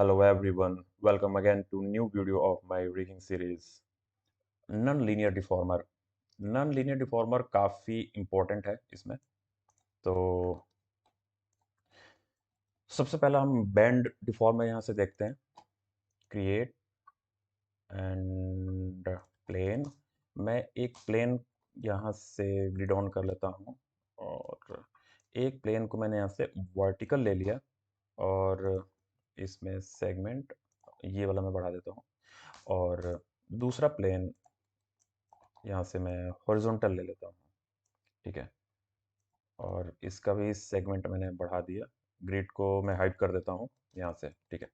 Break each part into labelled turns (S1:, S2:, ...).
S1: Hello everyone, welcome again to new video of my rigging series. Non linear deformer काफी important है इसमें। तो सबसे पहला हम बैंड डिफॉर्मर यहाँ से देखते हैं। Create and plane. मैं एक प्लेन यहाँ से ग्रिड ऑन कर लेता हूँ और एक प्लेन को मैंने यहाँ से वर्टिकल ले लिया और इसमें सेगमेंट ये वाला मैं बढ़ा देता हूँ और दूसरा प्लेन यहाँ से मैं हॉरिजॉन्टल ले लेता हूँ। ठीक है, और इसका भी सेगमेंट मैंने बढ़ा दिया। ग्रिड को मैं हाइड कर देता हूँ यहाँ से। ठीक है,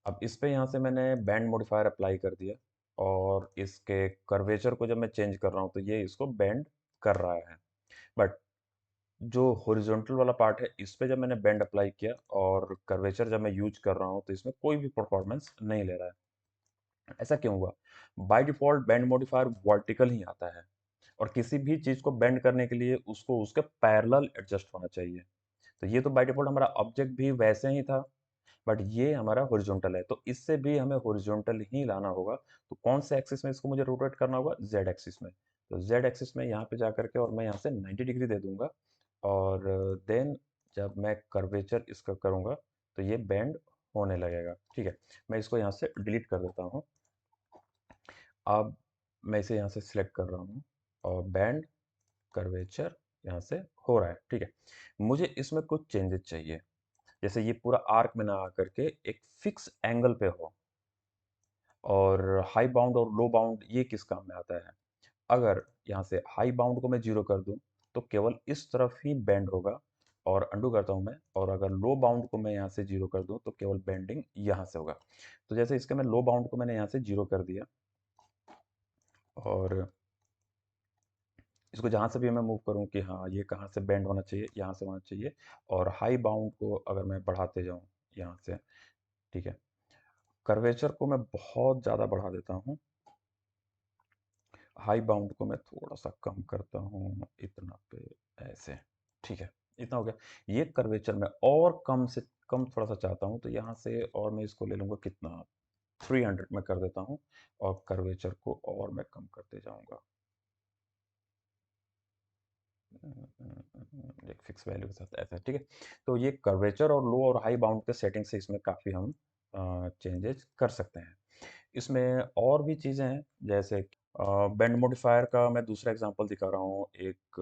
S1: अब इस पे यहाँ से मैंने बैंड मॉडिफायर अप्लाई कर दिया और इसके कर्वेचर को जब मैं चेंज कर रहा हूँ तो ये इसको बैंड कर रहा है। बट जो हॉरिजॉन्टल वाला पार्ट है इस पे जब मैंने बैंड अप्लाई किया और कर्वेचर जब मैं यूज कर रहा हूँ तो इसमें कोई भी परफॉर्मेंस नहीं ले रहा है। ऐसा क्यों हुआ? By default bend modifier vertical ही आता है और किसी भी चीज को बेंड करने के लिए उसको उसके पैरेलल एडजस्ट होना चाहिए। तो ये तो बाय डिफॉल्ट हमारा ऑब्जेक्ट भी वैसे ही था, बट ये हमारा हॉरिजॉन्टल है तो इससे भी हमें हॉरिजॉन्टल ही लाना होगा। तो कौन से एक्सिस में इसको मुझे रोटेट करना होगा? जेड एक्सिस में। तो जेड एक्सिस में यहाँ पे जा करके और मैं यहाँ से 90 डिग्री दे दूंगा और देन जब मैं कर्वेचर इसका करूंगा तो ये बेंड होने लगेगा। ठीक है, मैं इसको यहाँ से डिलीट कर देता हूँ। अब मैं इसे यहाँ से सिलेक्ट कर रहा हूँ और बैंड कर्वेचर यहाँ से हो रहा है। ठीक है, मुझे इसमें कुछ चेंजेस चाहिए, जैसे ये पूरा आर्क में ना आकर के एक फिक्स एंगल पे हो। और हाई बाउंड और लो बाउंड ये किस काम में आता है? अगर यहाँ से हाई बाउंड को मैं जीरो कर दूं तो केवल इस तरफ ही बेंड होगा और अंडू करता हूं मैं, और अगर लो बाउंड को मैं यहाँ से जीरो कर दूं तो केवल बेंडिंग यहाँ से होगा। तो जैसे इसके मैं लो बाउंड को मैंने यहाँ से जीरो कर दिया और इसको जहाँ से भी मैं मूव करूँ कि हाँ ये कहाँ से बेंड होना चाहिए, यहाँ से होना चाहिए। और हाई बाउंड को अगर मैं बढ़ाते जाऊँ यहाँ से, ठीक है, कर्वेचर को मैं बहुत ज़्यादा बढ़ा देता हूँ, हाई बाउंड को मैं थोड़ा सा कम करता हूँ इतना पे, ऐसे। ठीक है, इतना हो गया। ये कर्वेचर मैं और कम से कम थोड़ा सा चाहता हूँ तो यहाँ से और मैं इसको ले लूँगा कितना, 300 में कर देता हूँ और कर्वेचर को और मैं कम करते जाऊँगा एक फिक्स वैल्यू के साथ, ऐसा। ठीक है, तो ये कर्वेचर और लो और हाई बाउंड के सेटिंग से इसमें काफ़ी हम चेंजेस कर सकते हैं। इसमें और भी चीज़ें हैं, जैसे बैंड मॉडिफायर का मैं दूसरा एग्जांपल दिखा रहा हूँ। एक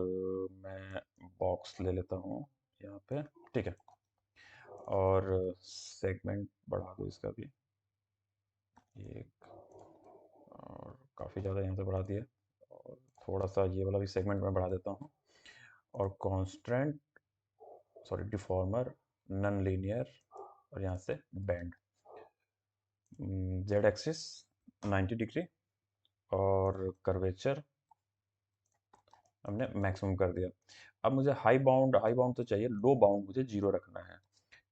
S1: मैं बॉक्स ले लेता हूँ यहाँ पे। ठीक है, और सेगमेंट बढ़ा दो इसका भी एक, और काफ़ी ज़्यादा यहाँ से बढ़ा दिया, और थोड़ा सा ये वाला भी सेगमेंट में बढ़ा देता हूँ। और कॉन्स्टेंट, सॉरी, डिफॉर्मर, नॉन लीनियर, और यहाँ से बैंड, जेड एक्सिस 90 डिग्री और कर्वेचर हमने मैक्सिमम कर दिया। अब मुझे हाई बाउंड तो चाहिए, लो बाउंड मुझे जीरो रखना है।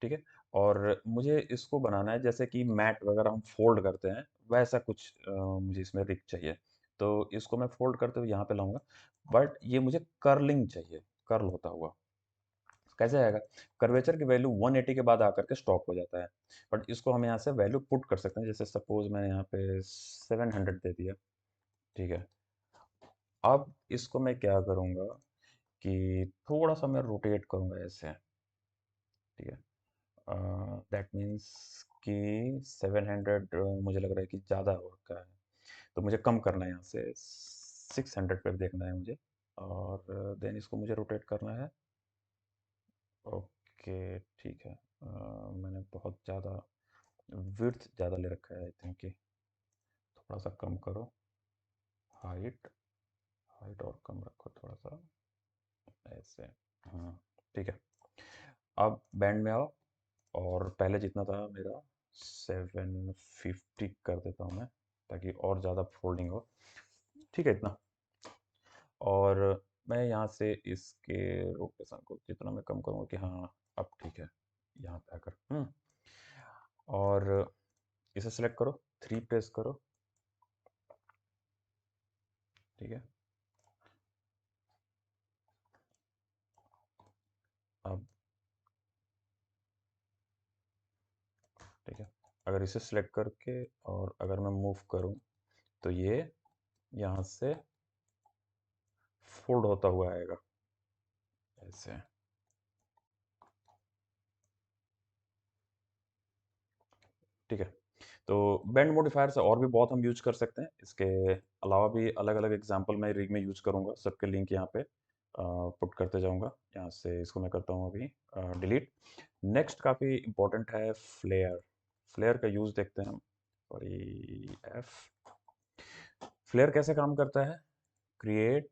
S1: ठीक है, और मुझे इसको बनाना है जैसे कि मैट वगैरह हम फोल्ड करते हैं, वैसा कुछ मुझे इसमें रिग चाहिए। तो इसको मैं फोल्ड करते हुए यहाँ पे लाऊंगा, बट ये मुझे कर्लिंग चाहिए, कर्ल होता हुआ। कैसे आएगा? कर्वेचर की वैल्यू 180 के बाद आकर के स्टॉप हो जाता है, बट इसको हम यहाँ से वैल्यू पुट कर सकते हैं। जैसे सपोज मैंने यहाँ पे 700 दे दिया। ठीक है, अब इसको मैं क्या करूँगा कि थोड़ा सा मैं रोटेट करूँगा ऐसे। ठीक है, दैट मीन्स कि 700 मुझे लग रहा है कि ज़्यादा हो रखा है, तो मुझे कम करना है, यहाँ से 600 पे देखना है मुझे, और देन इसको मुझे रोटेट करना है। ओके, ठीक है, मैंने बहुत ज़्यादा विड्थ ज़्यादा ले रखा है, आई थिंक कि थोड़ा सा कम करो। हाइट, हाइट और कम रखो थोड़ा सा, ऐसे। हाँ, ठीक है, अब बैंड में आओ और पहले जितना था मेरा 750 कर देता हूँ मैं, ताकि और ज़्यादा फोल्डिंग हो। ठीक है, इतना। और मैं यहाँ से इसके रोटेशन को जितना मैं कम करूँगा कि हाँ अब ठीक है, यहाँ पे आकर और इसे सेलेक्ट करो, 3 प्रेस करो। ठीक है, अब ठीक है, अगर इसे सिलेक्ट करके और अगर मैं मूव करूं तो ये यहाँ से फोल्ड होता हुआ आएगा ऐसे। ठीक है। तो बैंड मॉडिफायर से और भी बहुत हम यूज कर सकते हैं। इसके अलावा भी अलग अलग एग्जांपल मैं रिग में यूज करूंगा, सबके लिंक यहाँ पे पुट करते जाऊंगा। यहाँ से इसको मैं करता हूँ अभी डिलीट। नेक्स्ट काफ़ी इंपॉर्टेंट है फ्लेयर। फ्लेयर का यूज देखते हैं हम। Sorry, F. फ्लेयर कैसे काम करता है? क्रिएट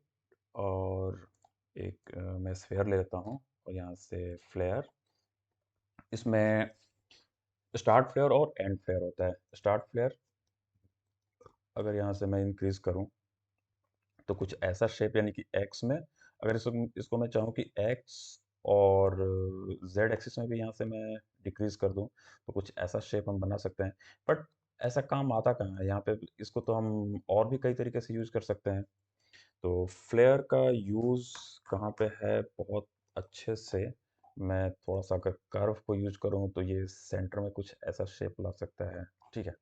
S1: और एक मैं स्फेयर ले लेता हूँ और यहाँ से फ्लेयर। इसमें स्टार्ट फ्लेयर और एंड फ्लेयर होता है। स्टार्ट फ्लेयर अगर यहाँ से मैं इंक्रीज करूँ तो कुछ ऐसा शेप, यानी कि एक्स में, अगर इसको इसको मैं चाहूँ कि एक्स और जेड एक्सिस में भी यहाँ से मैं डिक्रीज कर दूँ तो कुछ ऐसा शेप हम बना सकते हैं। बट ऐसा काम आता कहाँ है यहाँ पे? इसको तो हम और भी कई तरीके से यूज कर सकते हैं। तो फ्लेयर का यूज कहाँ पे है? बहुत अच्छे से मैं थोड़ा सा अगर कर्व को यूज करूँ तो ये सेंटर में कुछ ऐसा शेप ला सकता है। ठीक है।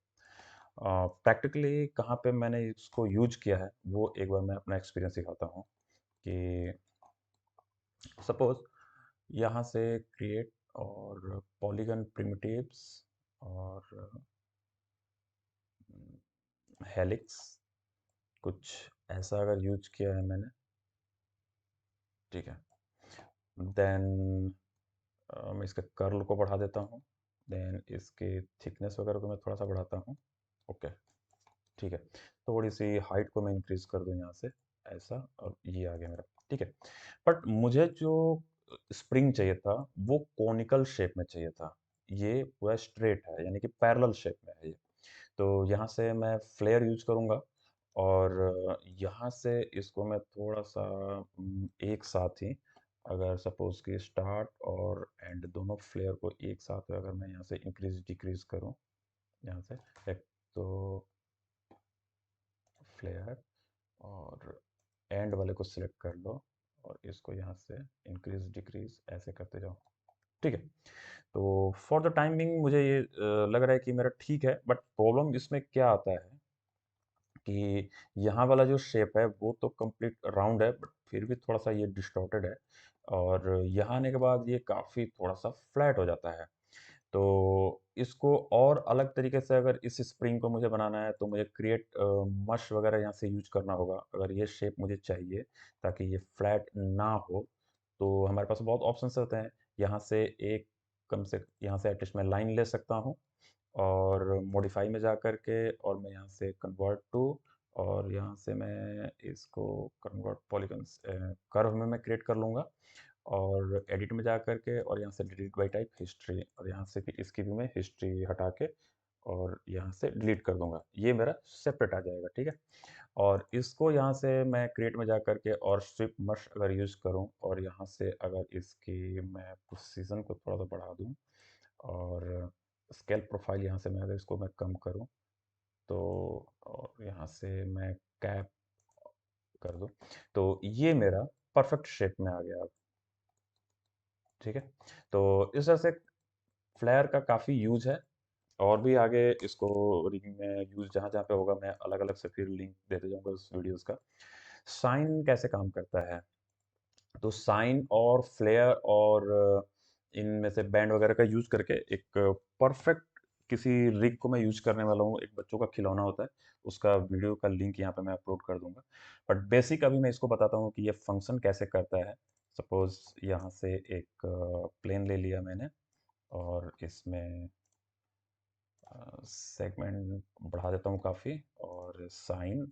S1: प्रैक्टिकली कहाँ पे मैंने इसको यूज किया है वो एक बार मैं अपना एक्सपीरियंस दिखाता हूँ कि सपोज यहाँ से क्रिएट और पॉलीगन प्रिमिटिव्स और हेलिक्स, कुछ ऐसा अगर यूज किया है मैंने। ठीक है। देन मैं इसके कर्ल को बढ़ा देता हूँ। देन इसके थिकनेस वगैरह को मैं थोड़ा सा बढ़ाता हूँ। ओके। ठीक है। थोड़ी सी हाइट को मैं इंक्रीज कर दूं यहाँ से, ऐसा, और ये आ गया मेरा। ठीक है। बट मुझे जो स्प्रिंग चाहिए था वो कोनिकल शेप में चाहिए था। ये पूरा स्ट्रेट है, यानी कि पैरेलल शेप में है ये। तो यहाँ से मैं फ्लेयर यूज करूँगा और यहाँ से इसको मैं थोड़ा सा एक साथ ही, अगर सपोज कि स्टार्ट और एंड दोनों फ्लेयर को एक साथ अगर मैं यहाँ से इंक्रीज डिक्रीज करूँ, यहाँ से एक तो फ्लेयर और एंड वाले को सिलेक्ट कर लो और इसको यहाँ से इंक्रीज डिक्रीज ऐसे करते जाओ। ठीक है। तो फॉर द टाइमिंग मुझे ये लग रहा है कि मेरा ठीक है। बट प्रॉब्लम इसमें क्या आता है कि यहाँ वाला जो शेप है वो तो कंप्लीट राउंड है, बट फिर भी थोड़ा सा ये डिस्टॉर्टेड है और यहाँ आने के बाद ये काफ़ी थोड़ा सा फ्लैट हो जाता है। तो इसको और अलग तरीके से अगर इस स्प्रिंग को मुझे बनाना है तो मुझे क्रिएट मश वगैरह यहाँ से यूज करना होगा, अगर ये शेप मुझे चाहिए ताकि ये फ्लैट ना हो। तो हमारे पास बहुत ऑप्शंस होते हैं। यहाँ से एक कम से यहाँ से एटलीस्ट मैं लाइन ले सकता हूँ और मॉडिफाई में जा कर के और मैं यहाँ से कन्वर्ट टू, और यहाँ से मैं इसको कन्वर्ट पॉलीगन्स कर्व में मैं क्रिएट कर लूँगा और एडिट में जा कर के और यहाँ से डिलीट बाय टाइप हिस्ट्री, और यहाँ से फिर इसकी भी मैं हिस्ट्री हटा के और यहाँ से डिलीट कर दूंगा। ये मेरा सेपरेट आ जाएगा। ठीक है। और इसको यहाँ से मैं क्रिएट में जा कर के और स्ट्रिप मश अगर यूज करूँ और यहाँ से अगर इसकी मैं प्रिसीजन को थोड़ा सा बढ़ा दूँ और स्केल प्रोफाइल यहाँ से मैं अगर इसको मैं कम करूँ तो, और यहाँ से मैं कैप कर दूँ, तो ये मेरा परफेक्ट शेप में आ गया अब। ठीक है। तो इस तरह से फ्लेयर का काफ़ी यूज है। और भी आगे इसको रिगिंग में यूज जहाँ जहाँ पे होगा मैं अलग अलग से फिर लिंक देते जाऊंगा उस वीडियोस का। साइन कैसे काम करता है? तो साइन और फ्लेयर और इनमें से बैंड वगैरह का यूज करके एक परफेक्ट किसी रिग को मैं यूज करने वाला हूँ। एक बच्चों का खिलौना होता है, उसका वीडियो का लिंक यहाँ पे मैं अपलोड कर दूंगा। बट बेसिक अभी मैं इसको बताता हूँ कि ये फंक्शन कैसे करता है। सपोज यहाँ से एक प्लेन ले लिया मैंने और इसमें सेगमेंट बढ़ा देता हूँ काफ़ी और साइन,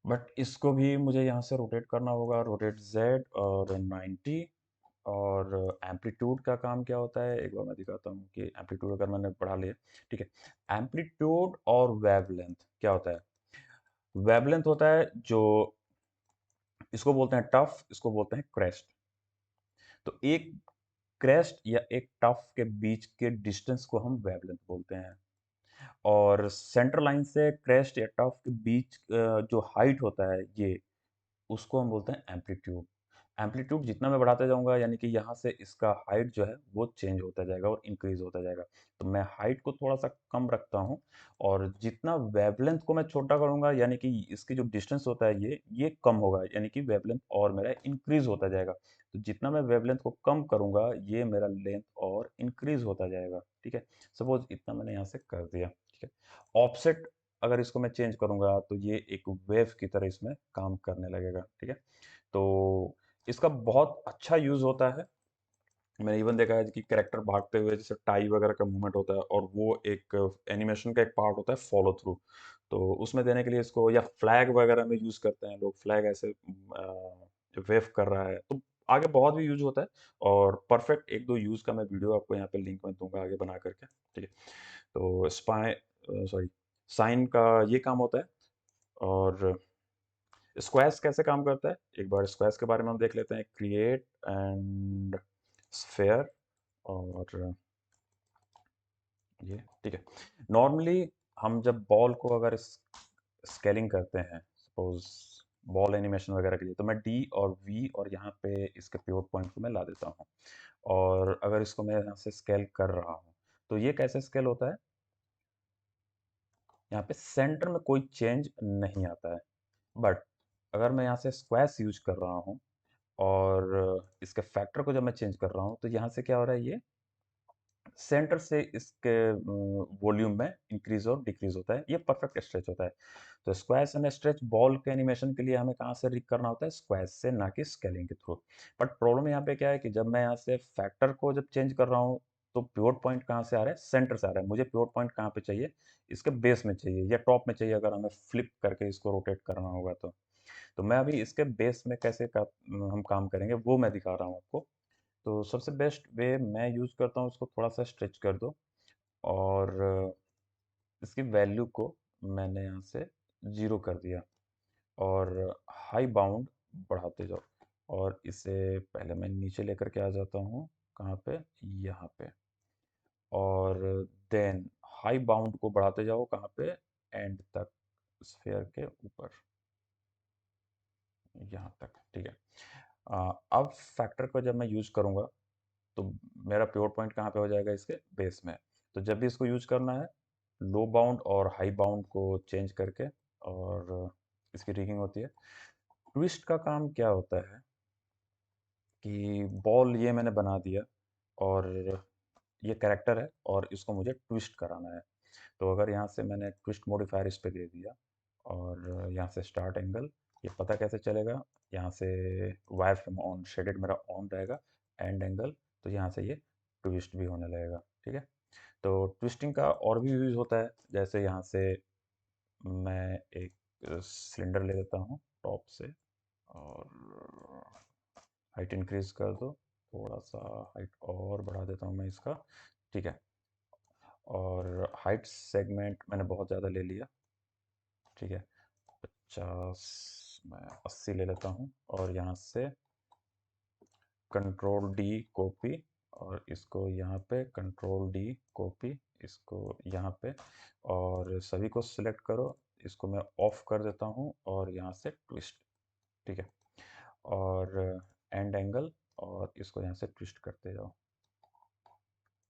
S1: बट इसको भी मुझे यहाँ से रोटेट करना होगा, रोटेट जेड और 90। और एम्पलीट्यूड का काम क्या होता है एक बार मैं दिखाता हूँ कि एम्पलीट्यूड अगर मैंने बढ़ा लिया। ठीक है। एम्पलीट्यूड और वेवलेंथ क्या होता है? वेवलेंथ होता है जो, इसको बोलते हैं टफ, इसको बोलते हैं क्रेस्ट। तो एक क्रेस्ट या एक टफ के बीच के डिस्टेंस को हम वेवलेंथ बोलते हैं। और सेंटर लाइन से क्रेस्ट या टफ के बीच जो हाइट होता है ये, उसको हम बोलते हैं एम्पलीट्यूड। एम्पलीट्यूड जितना मैं बढ़ाते जाऊँगा यानी कि यहाँ से इसका हाइट जो है वो चेंज होता जाएगा और इंक्रीज़ होता जाएगा। तो मैं हाइट को थोड़ा-सा कम रखता हूँ और जितना वेवलेंथ को मैं छोटा करूँगा यानी कि इसकी जो डिस्टेंस होता है ये कम होगा यानी कि वेवलेंथ और मेरा इंक्रीज़ होता जाएगा। तो जितना मैं वेवलेंथ को कम करूँगा ये मेरा लेंथ और इंक्रीज़ होता जाएगा, ठीक है? सपोज़ इतना मैंने यहाँ से कर दिया, ठीक है? ऑफसेट अगर इसको मैं चेंज करूँगा तो ये एक वेव की तरह इसमें काम करने लगेगा, ठीक है? तो इसका बहुत अच्छा यूज़ होता है। मैंने इवन देखा है कि कैरेक्टर भागते हुए जैसे टाई वगैरह का मूवमेंट होता है और वो एक एनिमेशन का एक पार्ट होता है फॉलो थ्रू। तो उसमें देने के लिए इसको या फ्लैग वगैरह में यूज़ करते हैं लोग, फ्लैग ऐसे वेव कर रहा है, तो आगे बहुत भी यूज़ होता है और परफेक्ट 1-2 यूज़ का मैं वीडियो आपको यहाँ पे लिंक में दूँगा आगे बना करके, ठीक है? तो सॉरी साइन का ये काम होता है और स्क्वैश कैसे काम करता है? एक बार स्क्वैश के बारे में हम देख लेते हैं। क्रिएट एंड स्फेयर और ये ठीक है। नॉर्मली हम जब बॉल को अगर स्केलिंग करते हैं, सपोज़ बॉल एनिमेशन वगैरह के लिए, तो मैं डी और वी और यहाँ पे इसके पिवट पॉइंट को मैं ला देता हूँ। और अगर इसको मैं यहाँ से स्केल कर रहा हूँ, तो ये कैसे स्केल होता है? यहाँ पे सेंटर में कोई चेंज नहीं आता है। बट अगर मैं यहाँ से स्क्वैश यूज़ कर रहा हूँ और इसके फैक्टर को जब मैं चेंज कर रहा हूँ, तो यहाँ से क्या हो रहा है ये सेंटर से इसके वॉल्यूम में इंक्रीज़ और डिक्रीज़ होता है। ये परफेक्ट स्ट्रेच होता है। तो स्क्वैश एंड स्ट्रेच बॉल के एनिमेशन के लिए हमें कहाँ से रिग करना होता है? स्क्वैश से, ना कि स्केलिंग के थ्रू। बट प्रॉब्लम यहाँ पे क्या है कि जब मैं यहाँ से फैक्टर को जब चेंज कर रहा हूँ, तो पिवट पॉइंट कहाँ से आ रहा है? सेंटर से आ रहा है। मुझे पिवट पॉइंट कहाँ पे चाहिए? इसके बेस में चाहिए या टॉप में चाहिए अगर हमें फ्लिप करके इसको रोटेट करना होगा तो। तो मैं अभी इसके बेस में कैसे हम काम करेंगे वो मैं दिखा रहा हूँ आपको। तो सबसे बेस्ट वे मैं यूज़ करता हूँ इसको थोड़ा-सा स्ट्रेच कर दो और इसकी वैल्यू को मैंने यहाँ से 0 कर दिया और हाई बाउंड बढ़ाते जाओ और इसे पहले मैं नीचे लेकर के आ जाता हूँ, कहाँ पे? यहाँ पे और देन हाई बाउंड को बढ़ाते जाओ कहाँ पे? एंड तक, स्फीयर के ऊपर, यहाँ तक, ठीक है। अब फैक्टर को जब मैं यूज़ करूँगा तो मेरा पिवट पॉइंट कहाँ पे हो जाएगा? इसके बेस में। तो जब भी इसको यूज़ करना है, लो बाउंड और हाई बाउंड को चेंज करके और इसकी रिगिंग होती है। ट्विस्ट का काम क्या होता है कि बॉल ये मैंने बना दिया और ये कैरेक्टर है और इसको मुझे ट्विस्ट कराना है। तो अगर यहाँ से मैंने ट्विस्ट मॉडिफायर इस पे दे दिया और यहाँ से स्टार्ट एंगल, ये पता कैसे चलेगा? यहाँ से वायर फ्रेम ऑन शेडेड मेरा ऑन रहेगा, एंड एंगल, तो यहाँ से ये ट्विस्ट भी होने लगेगा, ठीक है? तो ट्विस्टिंग का और भी यूज़ होता है, जैसे यहाँ से मैं एक सिलेंडर ले लेता हूँ टॉप से और हाइट इंक्रीज़ कर दो, थोड़ा-सा हाइट और बढ़ा देता हूँ मैं इसका, ठीक है? और हाइट सेगमेंट मैंने बहुत ज़्यादा ले लिया, ठीक है? 50 मैं 80 ले लेता हूँ और यहाँ से कंट्रोल डी कॉपी और इसको यहाँ पे कंट्रोल डी कॉपी, इसको यहाँ पे और सभी को सिलेक्ट करो, इसको मैं ऑफ कर देता हूँ और यहाँ से ट्विस्ट, ठीक है? और एंड एंगल और इसको यहाँ से ट्विस्ट करते जाओ,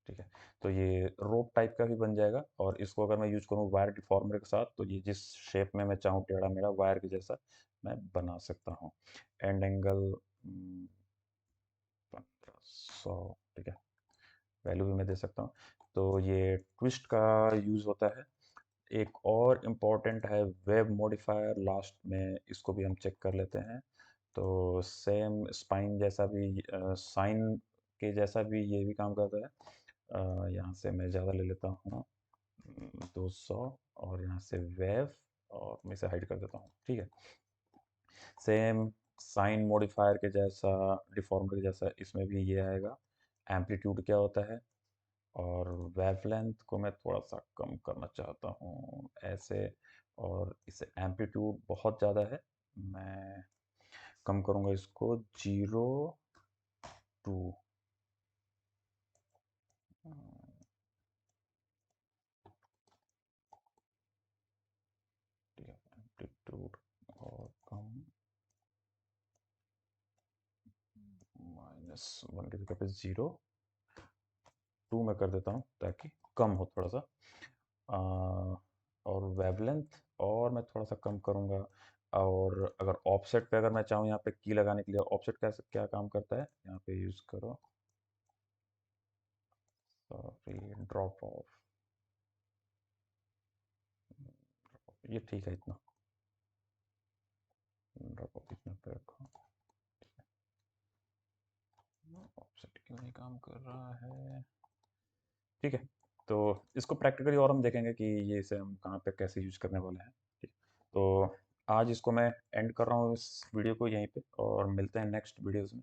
S1: ठीक है? तो ये रोप टाइप का भी बन जाएगा और इसको अगर मैं यूज़ करूँ वायर डिफ़ॉर्मर के साथ तो ये जिस शेप में मैं चाहूँ टेढ़ा-मेढ़ा वायर के जैसा मैं बना सकता हूँ। एंड एंगल 1500, ठीक है? वैल्यू भी मैं दे सकता हूँ। तो ये ट्विस्ट का यूज़ होता है। एक और इम्पोर्टेंट है वेब मॉडिफायर लास्ट में, इसको भी हम चेक कर लेते हैं। तो सेम स्पाइन जैसा भी साइन के जैसा भी ये भी काम करता है। यहाँ से मैं ज़्यादा ले लेता हूँ 200 और यहाँ से वेव और मैं इसे हाइड कर देता हूँ, ठीक है? सेम साइन मॉडिफायर के जैसा, डिफ़ॉर्मर के जैसा इसमें भी ये आएगा। एम्पलीट्यूड क्या होता है? और वेवलेंथ को मैं थोड़ा-सा कम करना चाहता हूँ ऐसे और इसे एम्पलीट्यूड बहुत ज़्यादा है, मैं कम करूँगा इसको 0 टू ठीक है, एम्पलीट्यूड और कम -1 की जगह पे 0, 2 मैं कर देता हूँ ताकि कम हो थोड़ा-सा। और वेवलेंथ और मैं थोड़ा-सा कम करूँगा, और अगर ऑफसेट पे अगर मैं चाहूँ यहाँ पे की लगाने के लिए, ऑफसेट कैसे क्या काम करता है? यहाँ पे यूज़ करो, सॉरी, ड्रॉप ऑफ, ये ठीक है इतना, ड्रॉप ऑफ इतना पे रखो। ऑफसेट क्यों नहीं काम कर रहा है? ठीक है, तो इसको प्रैक्टिकली और हम देखेंगे कि ये इसे हम कहाँ पे कैसे यूज़ करने वाले हैं। ठीक, तो आज इसको मैं एंड कर रहा हूँ इस वीडियो को यहीं पे, और मिलते हैं नेक्स्ट वीडियोज़ में।